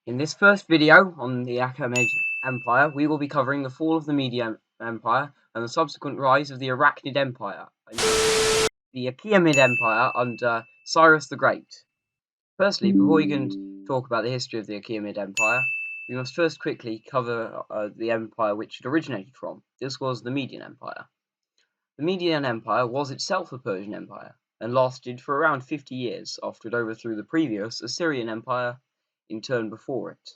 In this first video on the Achaemenid Empire, we will be covering the fall of the Median Empire and the subsequent rise of the Achaemenid Empire, the Achaemenid Empire under Cyrus the Great. Firstly, before we can talk about the history of the Achaemenid Empire, we must first quickly cover the empire which it originated from. This was the Median Empire. The Median Empire was itself a Persian empire, and lasted for around 50 years after it overthrew the previous Assyrian Empire in turn before it.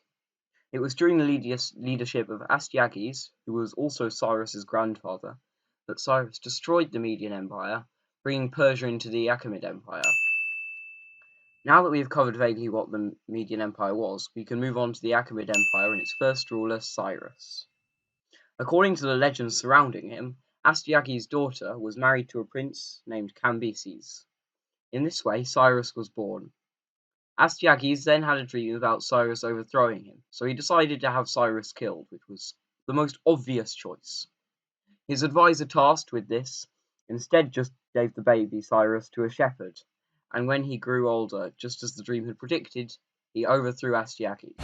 It was during the leadership of Astyages, who was also Cyrus's grandfather, that Cyrus destroyed the Median Empire, bringing Persia into the Achaemenid Empire. Now that we have covered vaguely what the Median Empire was, we can move on to the Achaemenid Empire and its first ruler, Cyrus. According to the legends surrounding him, Astyages' daughter was married to a prince named Cambyses. In this way, Cyrus was born. Astyages then had a dream about Cyrus overthrowing him, so he decided to have Cyrus killed, which was the most obvious choice. His advisor tasked with this instead just gave the baby Cyrus to a shepherd, and when he grew older, just as the dream had predicted, he overthrew Astyages.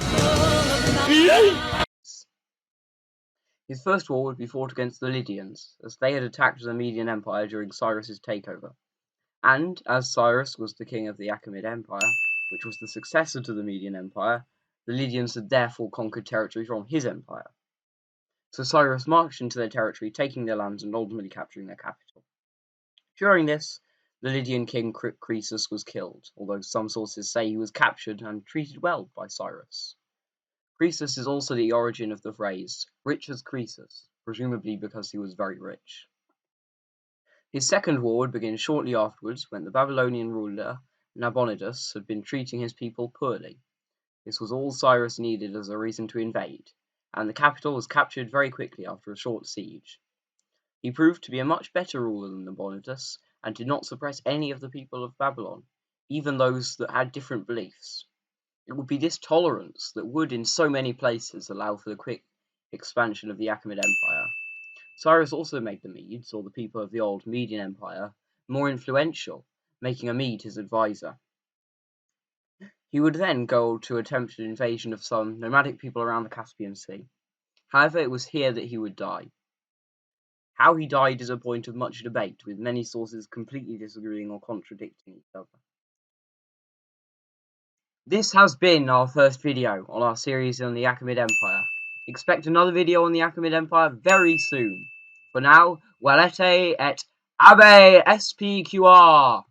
His first war would be fought against the Lydians, as they had attacked the Median Empire during Cyrus's takeover. And, as Cyrus was the king of the Achaemenid Empire, which was the successor to the Median Empire, the Lydians had therefore conquered territory from his empire. So Cyrus marched into their territory, taking their lands and ultimately capturing their capital. During this, the Lydian king Croesus was killed, although some sources say he was captured and treated well by Cyrus. Croesus is also the origin of the phrase, rich as Croesus, presumably because he was very rich. His second war would begin shortly afterwards, when the Babylonian ruler Nabonidus had been treating his people poorly. This was all Cyrus needed as a reason to invade, and the capital was captured very quickly after a short siege. He proved to be a much better ruler than Nabonidus, and did not suppress any of the people of Babylon, even those that had different beliefs. It would be this tolerance that would in so many places allow for the quick expansion of the Achaemenid Empire. Cyrus also made the Medes, or the people of the old Median Empire, more influential, making a Mede his advisor. He would then go to attempt an invasion of some nomadic people around the Caspian Sea. However, it was here that he would die. How he died is a point of much debate, with many sources completely disagreeing or contradicting each other. This has been our first video on our series on the Achaemenid Empire. Expect another video on the Achaemenid Empire very soon. For now, Walete et Abe SPQR!